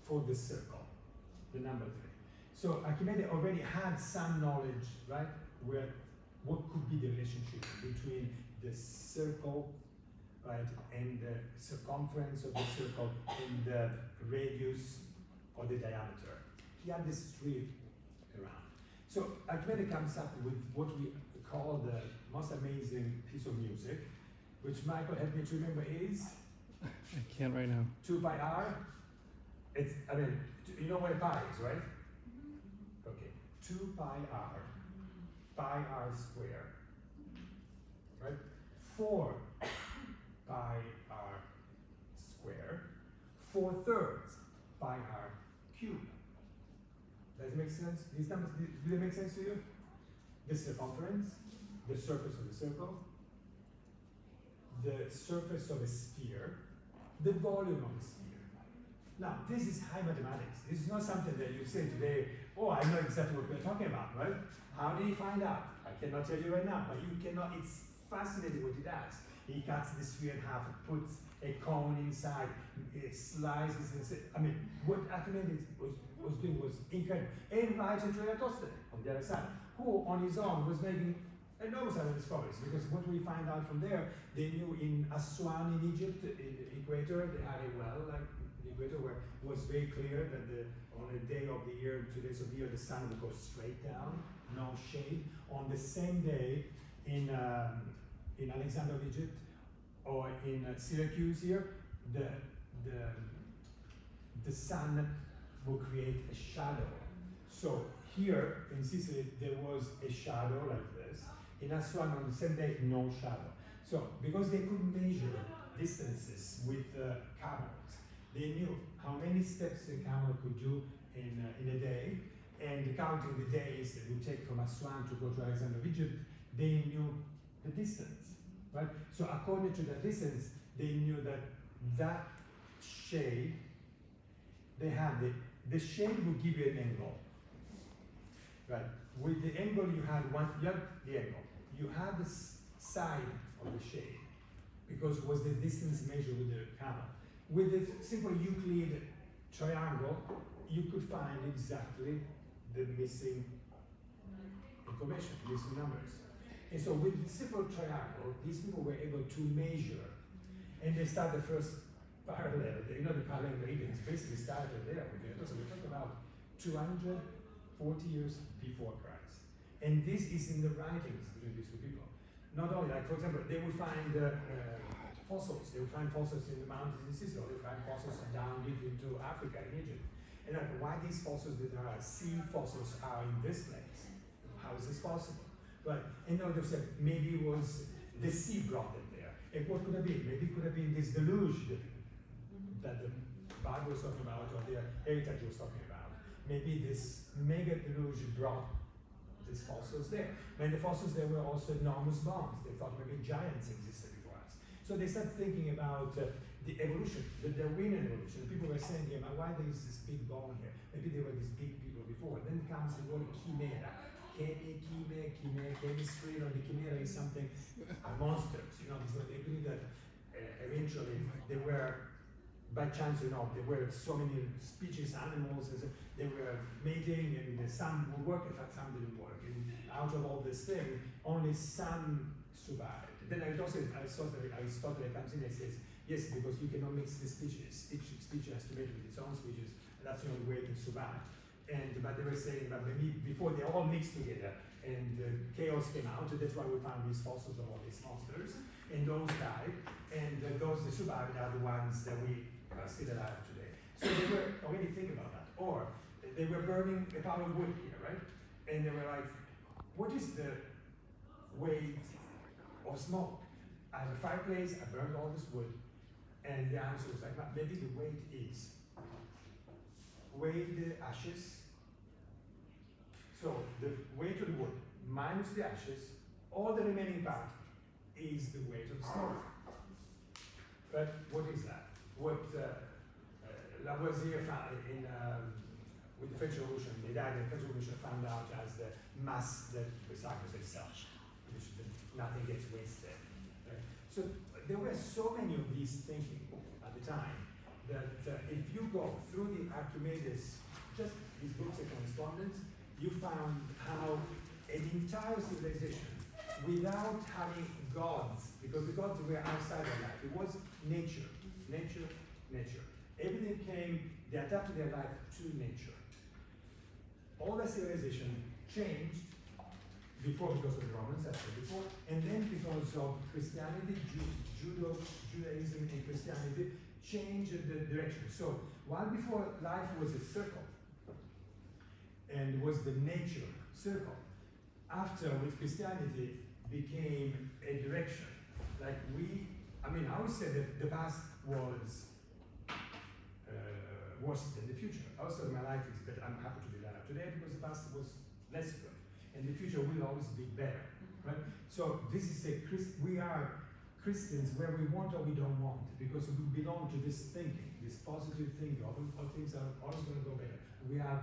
for the circle, the number 3. So Archimedes already had some knowledge, right, where what could be the relationship between the circle, right, and the circumference of the circle and the radius or the diameter. He had this tree around. So Archimedes comes up with what we call the most amazing piece of music, which Michael helped me to remember is? I can't right now. 2 pi r. It's, I mean, you know what pi is, right? Okay, 2 pi r squared, right? 4 pi r squared, 4/3 pi r cubed. Does it make sense? These numbers, do they make sense to you? The circumference, the surface of the circle, the surface of a sphere, the volume of the sphere. Now, this is high mathematics. This is not something that you say today, oh, I know exactly what we're talking about, right? How did he find out? I cannot tell you right now, but you cannot, it's fascinating what he does. He cuts the sphere in half, puts a cone inside, it slices, I mean, what Archimedes was doing was incredible. And right into Eratosthenes on the other side, who on his own was making enormous amount of discoveries, because what we find out from there, they knew in Aswan in Egypt, in the equator, they had a well, like the equator, where it was very clear that on a day of the year, 2 days of the year, the sun would go straight down, no shade. On the same day, in Alexander of Egypt, or in Syracuse here, the sun will create a shadow. So here in Sicily, there was a shadow like this. In Aswan, on the same day, no shadow. So because they could measure distances with camels, they knew how many steps a camel could do in a day, and counting the days that it would take from Aswan to go to Alexander of Egypt, they knew the distance, right? So according to the distance, they knew that shade, they had the shade would give you an angle, right? With the angle you had the angle. You had the side of the shade, because it was the distance measured with the camel. With the simple Euclid triangle, you could find exactly the missing information, missing numbers. And so with the simple triangle, these people were able to measure, and they start the first parallel. You know, the parallel gradient basically started there. So we're talking about 240 years before Christ. And this is in the writings between these two people. Not only, like, for example, they would find fossils. They would find fossils in the mountains in Sicily. They would find fossils down deep into Africa, in Egypt. And like, why these fossils that are sea fossils are in this place? How is this possible? Right? And now they said maybe it was the sea brought them there. And what could have been? Maybe it could have been this deluge that the Bible was talking about, or the heritage was talking about. Maybe this mega deluge brought these fossils there. And the fossils there were also enormous bones. They thought maybe giants existed before us. So they started thinking about the evolution, the Darwinian evolution. People were saying, yeah, why there is this big bone here? Maybe there were these big people before. Then comes the word chimera. Chemistry, you know, the chimera is something, monsters, you know, so they believe that eventually they were, by chance, you know, there were so many species, animals, and so they were mating, and some would work, in fact, some didn't work. And out of all this thing, only some survived. Then Aristotle comes in and says, yes, because you cannot mix the species. Each species has to mate with its own species, and that's the only way to survive. But they were saying that maybe before they all mixed together and chaos came out, that's why we found these fossils of all these monsters, and those died, and those that survived are the ones that we are still alive today. So they were already thinking about that. Or they were burning a pile of wood here, right? And they were like, what is the weight of smoke? I have a fireplace, I burned all this wood, and the answer was like, maybe the weight is weigh the ashes. So the weight of the wood minus the ashes, all the remaining part is the weight of the smoke. But what is that? What Lavoisier found with the French Revolution, they died in the French Revolution, found out as the mass that recycles itself, which nothing gets wasted. Right? So there were so many of these thinking at the time that if you go through the Archimedes, just his books and correspondence, you found how an entire civilization, without having gods, because the gods were outside of life, it was nature, nature, nature. Everything came, they adapted their life to nature. All the civilization changed before because of the Romans, as I said before, and then because of Christianity, Judaism and Christianity changed the direction. So while before life was a circle and was the nature circle, after with Christianity became a direction. Like I always say that the past was worse than the future. Also my life is better. I'm happy to be alive today because the past was less good. And the future will always be better, right? So this is we are Christians where we want or we don't want, because we belong to this thinking, this positive thinking, all things are always going to go better. We have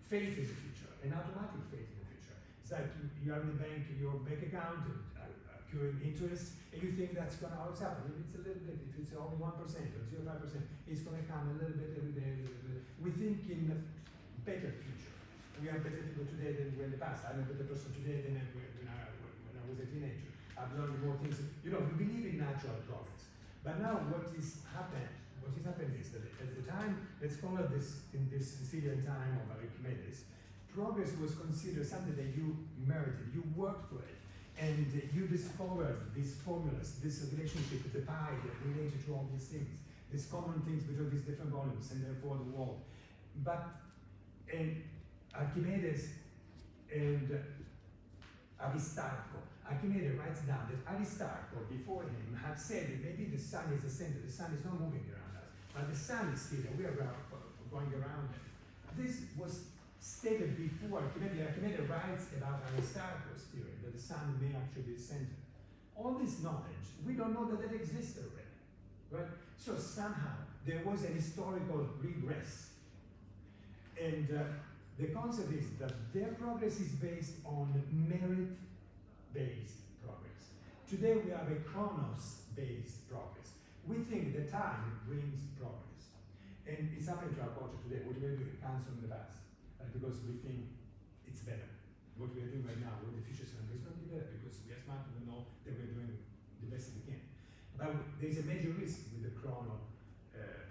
faith in the future, an automatic faith in the future. It's like you are in the bank, your bank account, accruing interest, and you think that's going to always happen. If it's a little bit, if it's only 1% or 0.5%, it's going to come a little bit every day. We think in a better future. We are better people today than we were in the past. I'm a better person today than when I was a teenager. I've learned more things. We believe in natural progress. But now what is happening is that at the time, let's call it this, in this Sicilian time of Archimedes, progress was considered something that you merited, you worked for it, and you discovered these formulas, this relationship with the pi that related to all these things, these common things between these different volumes, and therefore the world. And Archimedes and Aristarco. Archimedes writes down that Aristarco, before him, had said that maybe the sun is the center, the sun is not moving around us, but the sun is still, and we are going around it. This was stated before Archimedes. Archimedes writes about Aristarcho's theory, that the sun may actually be the center. All this knowledge, we don't know that it exists already, right? So somehow, there was an historical regress. And the concept is that their progress is based on merit-based progress. Today we have a chronos-based progress. We think that time brings progress. And it's happening to our culture today. What we are doing comes from the past. Because we think it's better. What we are doing right now, what the future is going to be better, because we are smart and we know that we're doing the best we can. But there's a major risk with the chrono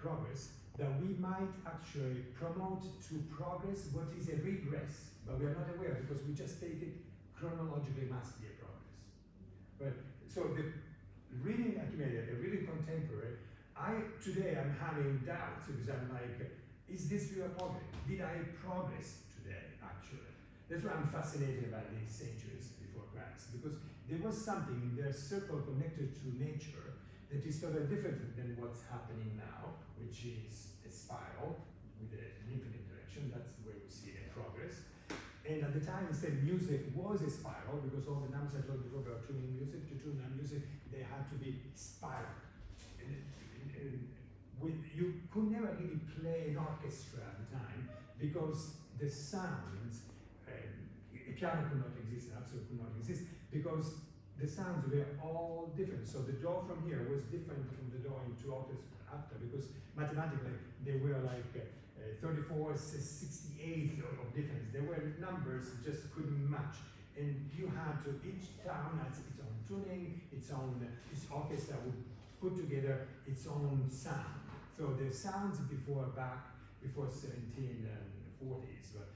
progress, that we might actually promote to progress what is a regress, but we are not aware because we just take it chronologically must be a progress. Right? So reading Archimedes, really contemporary, today I'm having doubts because I'm like, is this real progress? Did I progress today, actually? That's why I'm fascinated by these centuries before Christ, because there was something in their circle connected to nature that is totally different than what's happening now, which is a spiral with an infinite direction. That's where we see a progress. And at the time, instead, music was a spiral, because all the numbers I told you before about tuning music, to tune our music, they had to be spiral. You could never really play an orchestra at the time, because the sounds, a piano could not exist, an absolute could not exist, because the sounds were all different. So the door from here was different from the door into octaves after, because mathematically they were like 34, 68 of difference. There were numbers that just couldn't match. And you had to, each town has its own tuning, its orchestra would put together its own sound. So the sounds before 1740s, but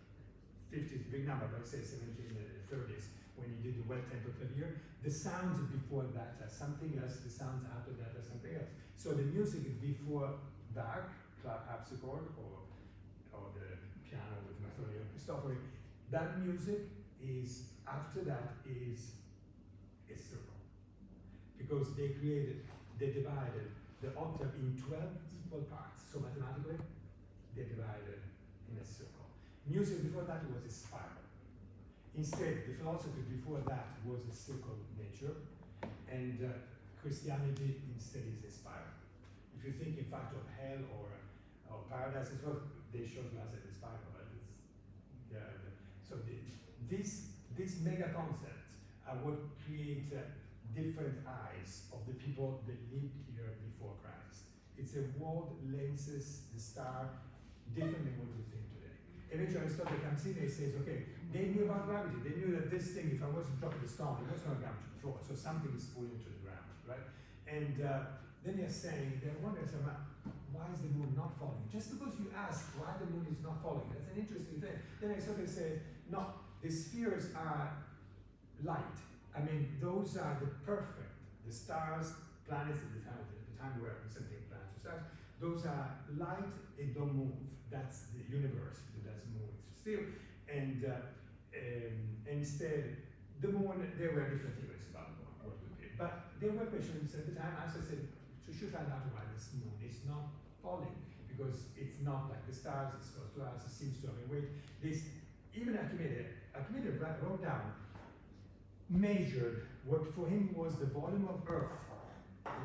50 is a big number, but I say 1730s, when you did the well tempo clavier, the sounds before that are something else, the sounds after that are something else. So the music before Bach, harpsichord, or the piano with Mathoni or Cristofori, that music is, after that, is a circle. Because they divided the octave in 12 equal parts. So mathematically, they divided in a circle. Music before that was a spiral. Instead, the philosophy before that was a circle nature, and Christianity instead is a spiral. If you think, in fact, of hell or paradise as well, they showed us as a spiral. But so these mega concepts are what create different eyes of the people that lived here before Christ. It's a world lenses the star different than what we think today. Eventually Aristotle comes in and says, okay, they knew about gravity. They knew that this thing, if I was to drop the stone, it was going to come to the floor. So something is pulling to the ground, right? And then they're saying, they're wondering, why is the moon not falling? Just because you ask why the moon is not falling, that's an interesting thing. Then Aristotle says, no, the spheres are light. I mean, those are the perfect, the stars, planets at the time were something planets or stars, those are light and don't move. That's the universe that doesn't move still. And instead, the moon, there were different theories about what would be. But there were questions at the time. As I said, we should find out why this moon is not falling, because it's not like the stars, it's close to us, it seems to have a weight. This, even Archimedes wrote down, measured what for him was the volume of Earth,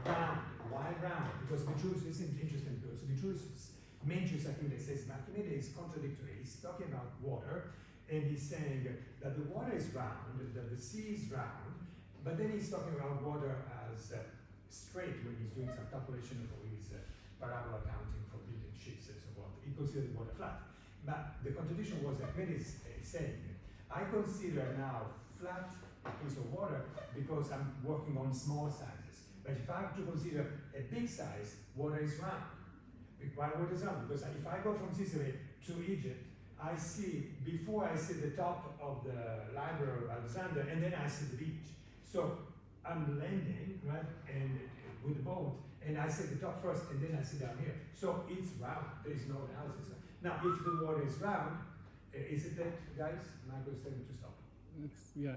round, why round? Because Vitruvius, this is interesting, because Vitruvius mentions Archimedes, says Archimedes is contradictory. He's talking about water, and he's saying that the water is round, that the sea is round, but then he's talking about water as straight when he's doing some calculation for his parabola counting for building ships and so forth. He considered water flat. But the contradiction was Archimedes saying, I consider now flat a piece of water because I'm working on small sizes. But if I have to consider a big size, water is round. Why water is round? Because if I go from Sicily to Egypt, I see, before I see the top of the library of Alexander, and then I see the beach. So I'm landing, right, and with the boat, and I see the top first, and then I see down here. So it's round. There is no doubt it's round. Now, if the water is round, is it late, guys? Michael is telling me to stop.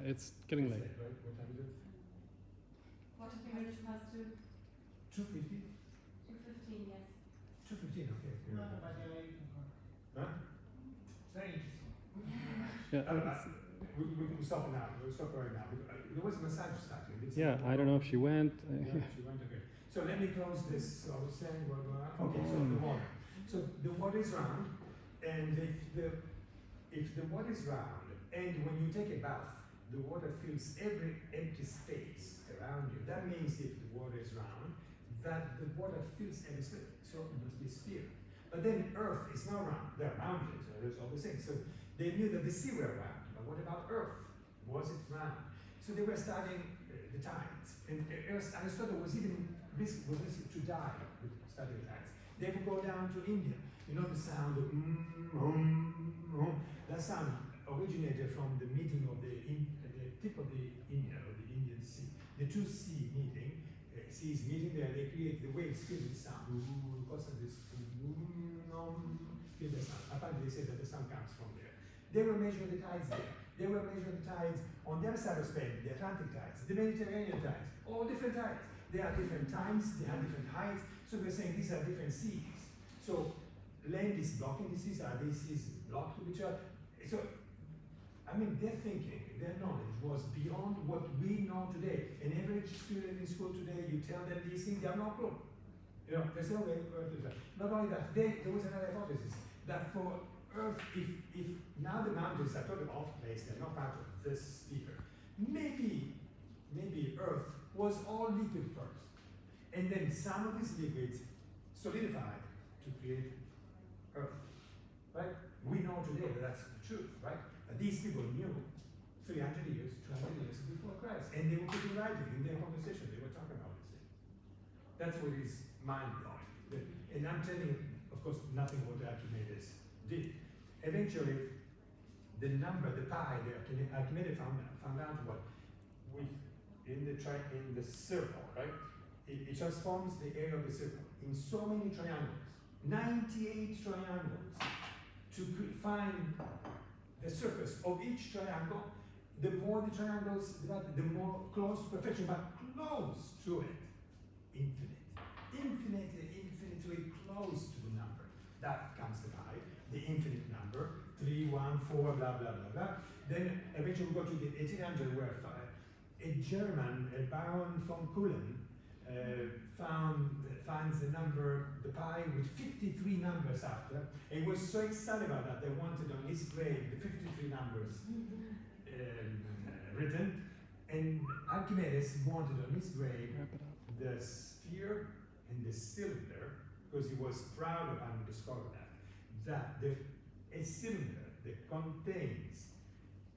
It's getting late. Right? What time is it? 40 minutes past 2. 2:50? 2:15, yes. 2:15, okay. No, but you can go. Huh? It's very interesting. Yeah, We stop now. We'll stop right now. There was a massage starting. I don't know if she went. Yeah, she went okay. So let me close this. So I was saying, okay, so the water. So the water is round, and if the water is round, and when you take a bath, the water fills every empty space around you. That means if the water is round, that the water fills every space. So it must be a sphere. But then Earth is not round. There are mountains, there's all these things. So they knew that the sea were round. But what about Earth? Was it round? So they were studying the tides. And Aristotle was even risky to die with studying tides. They would go down to India. You know the sound of that sound originated from the meeting of the tip of the India, or the Indian Sea. The two seas meeting there, they create the waves filled with sound. Because of this feel the sound. Apparently they say that the sound comes from there. They were measuring the tides there. They were measuring the tides on the other side of Spain, the Atlantic tides, the Mediterranean tides, all different tides. They are different times, they have different heights, so we're saying these are different seas. So land is blocking the seas, are these seas blocked to each other? So, I mean, their thinking, their knowledge was beyond what we know today. An average student in school today, you tell them these things, they have no clue. You know, there's no way Earth is right. Not only that, there was another hypothesis that for Earth, if now the mountains are totally off place, they're not part of this sphere, maybe Earth was all liquid first. And then some of these liquids solidified to create Earth. Right? We know today that that's the truth, right? But these people knew 300 years, 200 years before Christ. And they were putting writing in their conversation, they were talking about this thing. That's what is mind-blowing. And I'm telling you, of course, nothing what Archimedes did. Eventually, the number, the pi, Archimedes found out what? In the circle, right? It transforms the area of the circle in so many triangles, 98 triangles, to find the surface of each triangle. The more the triangles, the more close to perfection, but close to it, infinitely close to the number. That comes the pi, the infinite number, 3, 1, 4, blah, blah, blah, blah. Then eventually we go to the 1800 where a German, a Baron von Kullen, finds the number, the pi with 53 numbers after, and was so excited about that they wanted on his grave the 53 numbers written, and Archimedes wanted on his grave the sphere and the cylinder, because he was proud of having discovered that a cylinder that contains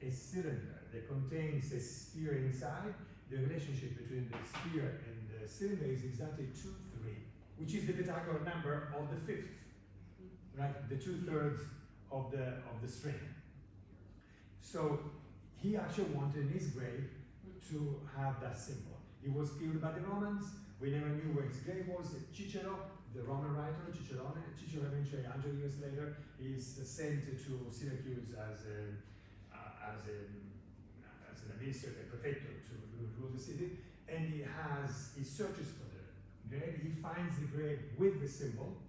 a sphere inside, the relationship between the sphere and the cylinder is exactly 2, 3, which is the Pythagorean number of the fifth, right? The 2/3 of the string. So he actually wanted in his grave to have that symbol. He was killed by the Romans. We never knew where his grave was. Cicero, the Roman writer, Cicero eventually, 100 years later, is sent to Syracuse as an administrator, prefecto to rule the city, and he searches for the grave. He finds the grave with the symbol,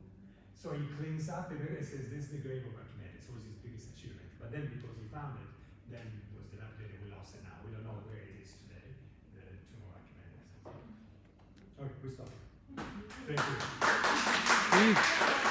so he cleans up the grave and says, "This is the grave of Archimedes." It was his biggest achievement. But then, because he found it, then it was dilapidated. We lost it now. We don't know where it is today. The tomb of Archimedes. Okay, we stop. Thank you. Please.